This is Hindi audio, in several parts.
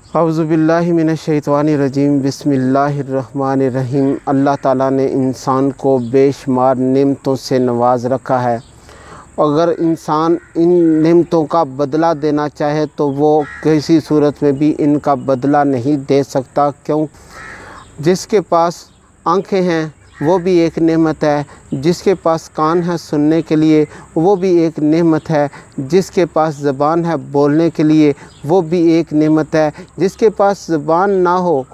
औज़ुबिल्लाहि मिनश्शैतानिर्रजीम बिस्मिल्लाहिर्रहमानिर्रहीम। अल्लाह ताला ने इंसान को बेशुमार नेमतों से नवाज रखा है। अगर इंसान इन नेमतों का बदला देना चाहे तो वो किसी सूरत में भी इनका बदला नहीं दे सकता। क्यों? जिसके पास आँखें हैं वो भी एक नेमत है, जिसके पास कान है सुनने के लिए वो भी एक नेमत है, जिसके पास ज़बान है बोलने के लिए वो भी एक नेमत है, जिसके पास ज़बान ना हो,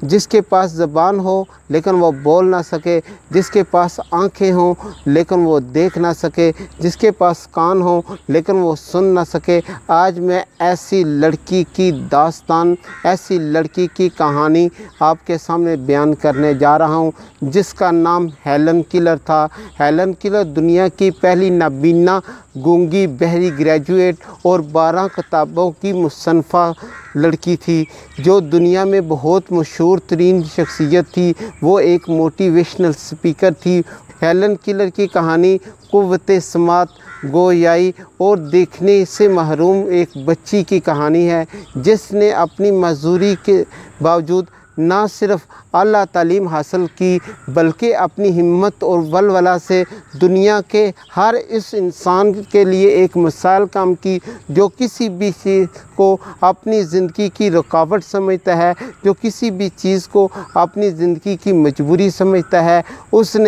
जिसके पास ज़बान हो लेकिन वो बोल ना सके, जिसके पास आँखें हों लेकिन वो देख ना सके, जिसके पास कान हो लेकिन वो सुन ना सके। आज मैं ऐसी लड़की की दास्तान, ऐसी लड़की की कहानी आपके सामने बयान करने जा रहा हूँ, जिसका नाम हेलन किलर था। हेलन किलर दुनिया की पहली नाबीना गूंगी बहरी ग्रेजुएट और 12 किताबों की मुसन्फ़ा लड़की थी, जो दुनिया में बहुत मशहूर तरीन शख्सियत थी। वो एक मोटिवेशनल स्पीकर थी। हेलन किलर की कहानी क़ुव्वत समात, गोयाई और देखने से महरूम एक बच्ची की कहानी है, जिसने अपनी मजदूरी के बावजूद ना सिर्फ आला तालीम हासिल की बल्कि अपनी हिम्मत और वलवला से दुनिया के हर इस इंसान के लिए एक मिसाल काम की, जो किसी भी चीज़ को अपनी ज़िंदगी की रुकावट समझता है, जो किसी भी चीज़ को अपनी ज़िंदगी की मजबूरी समझता है। उसने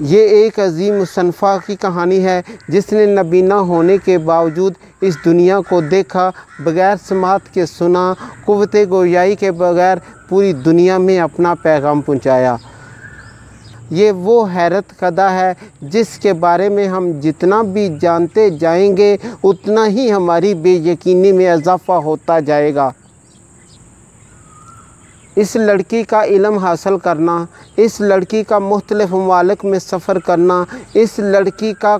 ये एक अजीम मुसन्फ़ा की कहानी है, जिसने नबीना होने के बावजूद इस दुनिया को देखा, बग़ैर समात के सुना, क़ुव्वत गोयाई के बग़ैर पूरी दुनिया में अपना पैगाम पहुंचाया। ये वो हैरत कदा है जिसके बारे में हम जितना भी जानते जाएंगे उतना ही हमारी बेयकीनी में इजाफ़ा होता जाएगा। इस लड़की का इल्म हासिल करना, इस लड़की का मुख्तलिफ़ ममालिक में सफ़र करना, इस लड़की का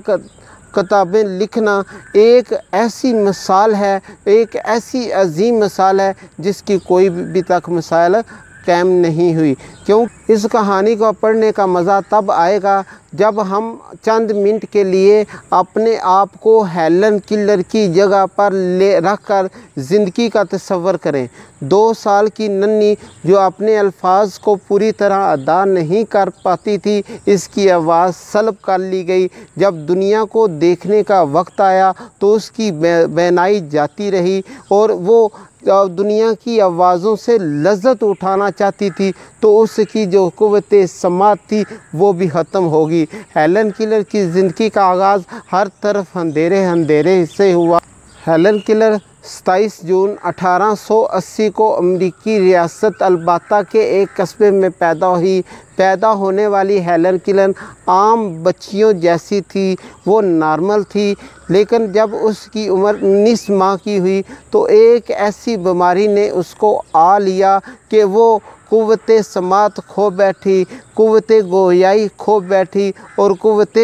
किताबें लिखना एक ऐसी मिसाल है, एक ऐसी अजीम मिसाल है जिसकी कोई भी तक मिसाल कायम नहीं हुई। क्यों? इस कहानी को पढ़ने का मज़ा तब आएगा जब हम चंद मिनट के लिए अपने आप को हेलन किलर की जगह पर ले रख कर ज़िंदगी का तस्वर करें। 2 साल की नन्ही जो अपने अल्फाज को पूरी तरह अदा नहीं कर पाती थी, इसकी आवाज़ सल्ब कर ली गई। जब दुनिया को देखने का वक्त आया तो उसकी बैनाई जाती रही और वो दुनिया की आवाज़ों से लज़्ज़त उठाना चाहती थी, तो उसकी जो क़ुव्वत समात थी वो भी ख़त्म होगी। हेलन किलर की ज़िंदगी का आगाज़ हर तरफ अंधेरे से हुआ। हेलन किलर 27 जून 1880 को अमेरिकी रियासत अलबाता के एक कस्बे में पैदा हुई। पैदा होने वाली हेलन किलर आम बच्चियों जैसी थी, वो नॉर्मल थी। लेकिन जब उसकी उम्र 19 माह की हुई तो एक ऐसी बीमारी ने उसको आ लिया कि वो क़ुव्वत समात खो बैठी, क़ुव्वत गोयाई खो बैठी और क़ुव्वत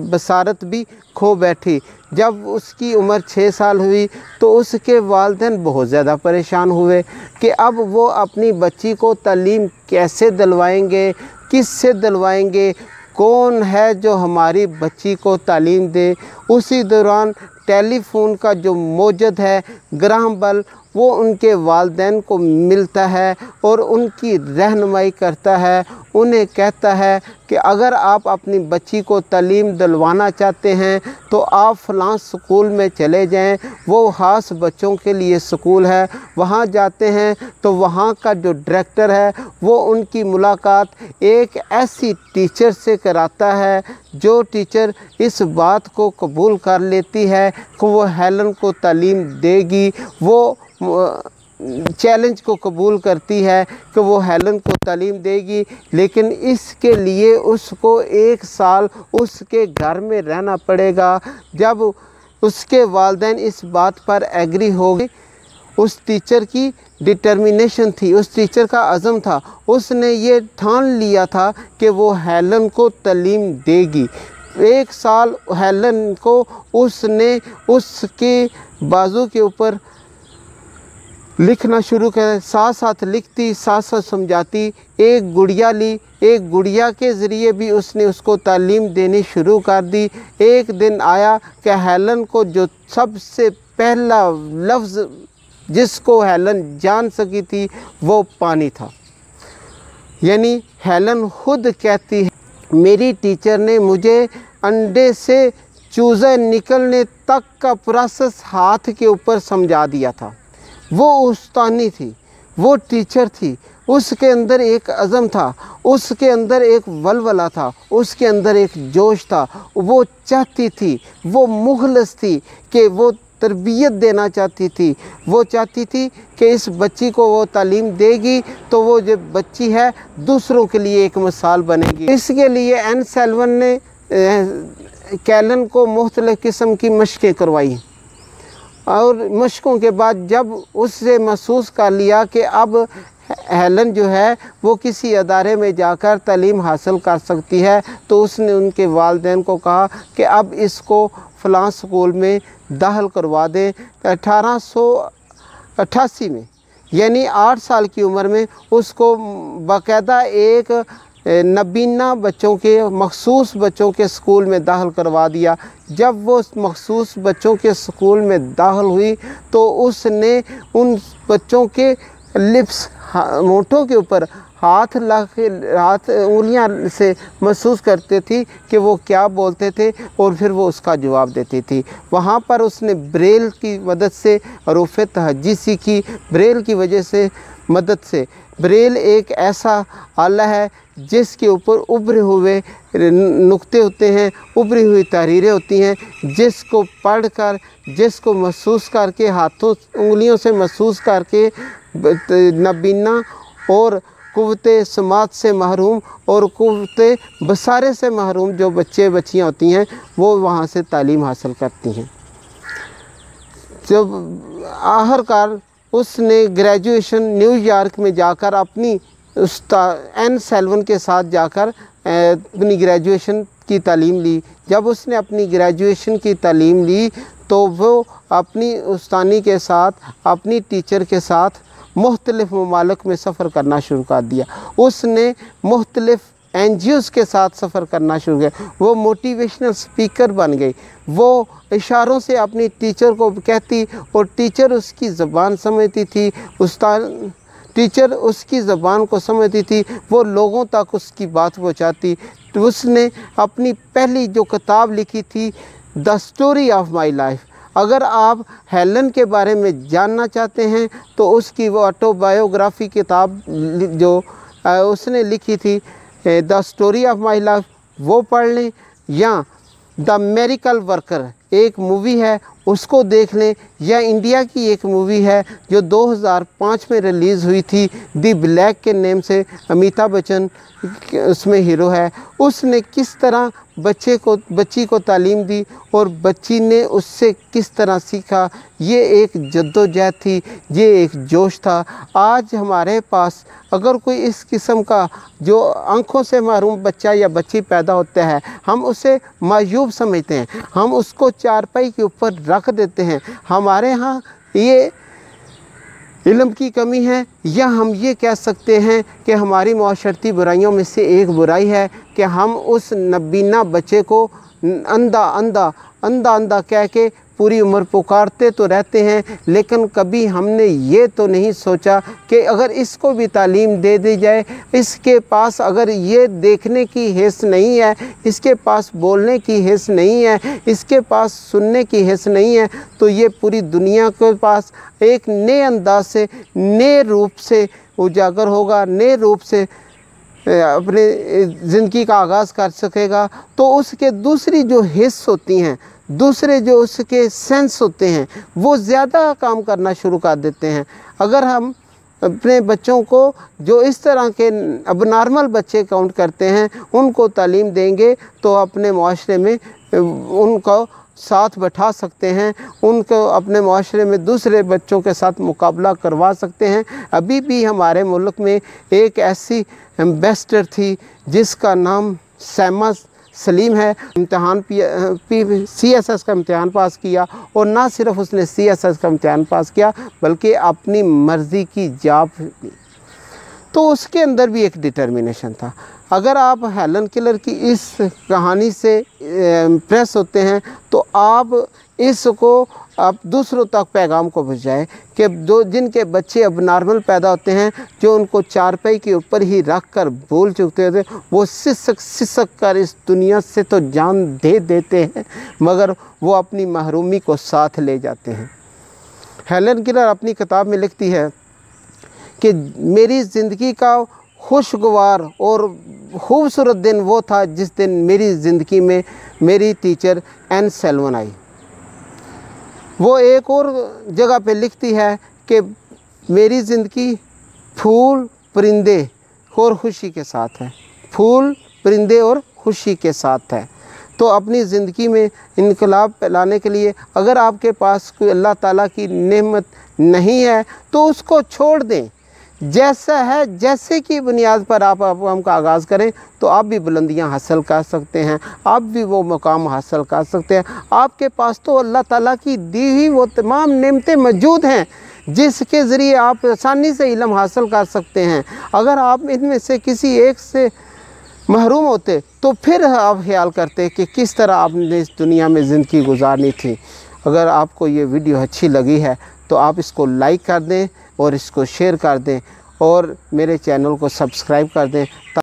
बसारत भी खो बैठी। जब उसकी उम्र 6 साल हुई तो उसके वालिदैन बहुत ज़्यादा परेशान हुए कि अब वो अपनी बच्ची को तालीम कैसे दिलवाएंगे, किससे दिलवाएंगे, कौन है जो हमारी बच्ची को तालीम दे। उसी दौरान टेलीफ़ोन का जो मौजूद है ग्राहम बेल, वो उनके वालिदैन को मिलता है और उनकी रहनुमाई करता है। उन्हें कहता है कि अगर आप अपनी बच्ची को तालीम दिलवाना चाहते हैं तो आप फ़लाँ स्कूल में चले जाएं, वो ख़ास बच्चों के लिए स्कूल है। वहाँ जाते हैं तो वहाँ का जो डायरेक्टर है वो उनकी मुलाकात एक ऐसी टीचर से कराता है, जो टीचर इस बात को कबूल कर लेती है कि वो हेलन को तालीम देगी। वो चैलेंज को कबूल करती है कि वो हेलन को तालीम देगी, लेकिन इसके लिए उसको 1 साल उसके घर में रहना पड़ेगा। जब उसके वालिदैन इस बात पर एग्री हो गए, उस टीचर की डिटर्मिनेशन थी, उस टीचर का अज़म था, उसने ये ठान लिया था कि वो हेलन को तालीम देगी। 1 साल हेलन को उसने उसके बाजू के ऊपर लिखना शुरू कर, साथ साथ लिखती, साथ साथ समझाती। एक गुड़िया ली, एक गुड़िया के ज़रिए भी उसने उसको तालीम देनी शुरू कर दी। एक दिन आया कि हेलन को जो सबसे पहला लफ्ज़ जिसको हेलन जान सकी थी वो पानी था। यानी हेलन खुद कहती है, मेरी टीचर ने मुझे अंडे से चूज़े निकलने तक का प्रोसेस हाथ के ऊपर समझा दिया था। वो उस्तानी थी, वो टीचर थी, उसके अंदर एक अज़म था, उसके अंदर एक वलवला था, उसके अंदर एक जोश था। वो चाहती थी, वो मुखलस थी कि वो तरबियत देना चाहती थी। वो चाहती थी कि इस बच्ची को वो तालीम देगी तो वो जो बच्ची है दूसरों के लिए एक मिसाल बनेगी। इसके लिए एन सेल्वन ने कैलन को मुख्तलिफ़ किस्म की मशक़ें करवाई और मशक़ों के बाद जब उससे महसूस कर लिया कि अब हेलन जो है वो किसी अदारे में जाकर तालीम हासिल कर सकती है, तो उसने उनके वालिदैन को कहा कि अब इसको फ़लाँ स्कूल में दाखिल करवा दें। 1888 में यानी 8 साल की उम्र में उसको बाकायदा एक नबीना बच्चों के मखसूस बच्चों के स्कूल में दाखिल करवा दिया। जब वो मखसूस बच्चों के स्कूल में दाखिल हुई तो उसने उन बच्चों के लिप्स होंठों के ऊपर हाथ उंगलियां से महसूस करते थी कि वो क्या बोलते थे और फिर वो उसका जवाब देती थी। वहाँ पर उसने ब्रेल की मदद से हरूफ तहज्जी सीखी। ब्रेल की वजह से मदद से ब्रेल एक ऐसा आला है जिसके ऊपर उभरे हुए नुक्ते होते हैं, उभरी हुई तहरीरें होती हैं, जिसको पढ़कर, जिसको महसूस करके, हाथों उंगलियों से महसूस करके नबीना और कुव्वते समात से महरूम और कुव्वते बसारे से महरूम जो बच्चे बच्चियाँ होती हैं वो वहाँ से तालीम हासिल करती हैं। जब आखिरकार उसने ग्रेजुएशन न्यूयॉर्क में जाकर अपनी एन सेल्वन के साथ जाकर अपनी ग्रेजुएशन की तालीम ली। जब उसने अपनी ग्रेजुएशन की तालीम ली तो वो अपनी उस्तानी के साथ, अपनी टीचर के साथ मुख्तलिफ़ ममालिक में सफ़र करना शुरू कर दिया। उसने मुख्तलिफ़ NGOs के साथ सफ़र करना शुरू किया। वो मोटिवेशनल स्पीकर बन गई। वो इशारों से अपनी टीचर को कहती और टीचर उसकी ज़बान समझती थी, उस्ताद टीचर उसकी ज़बान को समझती थी, वो लोगों तक उसकी बात पहुँचाती। तो उसने अपनी पहली जो किताब लिखी थी the story of my life. अगर आप हेलन के बारे में जानना चाहते हैं तो उसकी वो ऑटोबायोग्राफी किताब जो उसने लिखी थी the story of my life वो पढ़ लें, या द मिरेकल वर्कर एक मूवी है उसको देख लें, या इंडिया की एक मूवी है जो 2005 में रिलीज़ हुई थी दी ब्लैक के नेम से, अमिताभ बच्चन उसमें हीरो है। उसने किस तरह बच्ची को तालीम दी और बच्ची ने उससे किस तरह सीखा। ये एक जद्दोजहद थी, ये एक जोश था। आज हमारे पास अगर कोई इस किस्म का जो आँखों से महरूम बच्चा या बच्ची पैदा होता है, हम उसे मायूब समझते हैं, हम उसको चारपाई के ऊपर रख देते हैं। हमारे यहाँ ये इल्म की कमी है, या हम ये कह सकते हैं कि हमारी माशरती बुराइयों में से एक बुराई है कि हम उस नबीना बच्चे को अंधा अंधा अंधा अंधा कह के पूरी उम्र पुकारते तो रहते हैं, लेकिन कभी हमने ये तो नहीं सोचा कि अगर इसको भी तालीम दे दी जाए, इसके पास अगर ये देखने की हिस्स नहीं है, इसके पास बोलने की हिस्स नहीं है, इसके पास सुनने की हिस्स नहीं है, तो ये पूरी दुनिया के पास एक नए अंदाज से, नए रूप से उजागर होगा, नए रूप से अपने ज़िंदगी का आगाज़ कर सकेगा। तो उसके दूसरी जो हिस्स होती हैं, दूसरे जो उसके सेंस होते हैं, वो ज़्यादा काम करना शुरू कर देते हैं। अगर हम अपने बच्चों को जो इस तरह के अब नॉर्मल बच्चे काउंट करते हैं उनको तालीम देंगे तो अपने माशरे में उनको साथ बैठा सकते हैं, उनको अपने माशरे में दूसरे बच्चों के साथ मुकाबला करवा सकते हैं। अभी भी हमारे मुल्क में एक ऐसी एम्बेसडर थी जिसका नाम सैमा सलीम है। इम्तहान CSS का इम्तहान पास किया, और ना सिर्फ उसने CSS का इम्तहान पास किया बल्कि अपनी मर्ज़ी की जॉब ली। तो उसके अंदर भी एक डिटर्मिनेशन था। अगर आप हेलन केलर की इस कहानी से इम्प्रेस होते हैं तो आप इसको आप दूसरों तक पैगाम को पहुँचाएं कि जिनके बच्चे अब नॉर्मल पैदा होते हैं, जो उनको चारपाई के ऊपर ही रख कर बोल चुके थे, वो सिसक कर इस दुनिया से तो जान दे देते हैं मगर वो अपनी महरूमी को साथ ले जाते हैं। हेलन केलर अपनी किताब में लिखती है कि मेरी ज़िंदगी का खुशगवार और ख़ूबसूरत दिन वो था जिस दिन मेरी ज़िंदगी में मेरी टीचर एन सेल्वन आई। वो एक और जगह पे लिखती है कि मेरी ज़िंदगी फूल परिंदे और खुशी के साथ है, फूल परिंदे और खुशी के साथ है। तो अपनी ज़िंदगी में इनकलाब लाने के लिए अगर आपके पास कोई अल्लाह ताला की नेमत नहीं है तो उसको छोड़ दें। जैसा है, जैसे की बुनियाद पर आप काम का आगाज़ करें तो आप भी बुलंदियां हासिल कर सकते हैं, आप भी वो मुकाम हासिल कर सकते हैं। आपके पास तो अल्लाह ताला की दी हुई वो तमाम नेमतें मौजूद हैं जिसके ज़रिए आप आसानी से इल्म हासिल कर सकते हैं। अगर आप इनमें से किसी एक से महरूम होते तो फिर आप ख्याल करते कि किस तरह आपने इस दुनिया में ज़िंदगी गुजारनी थी। अगर आपको ये वीडियो अच्छी लगी है तो आप इसको लाइक कर दें और इसको शेयर कर दें और मेरे चैनल को सब्सक्राइब कर दें।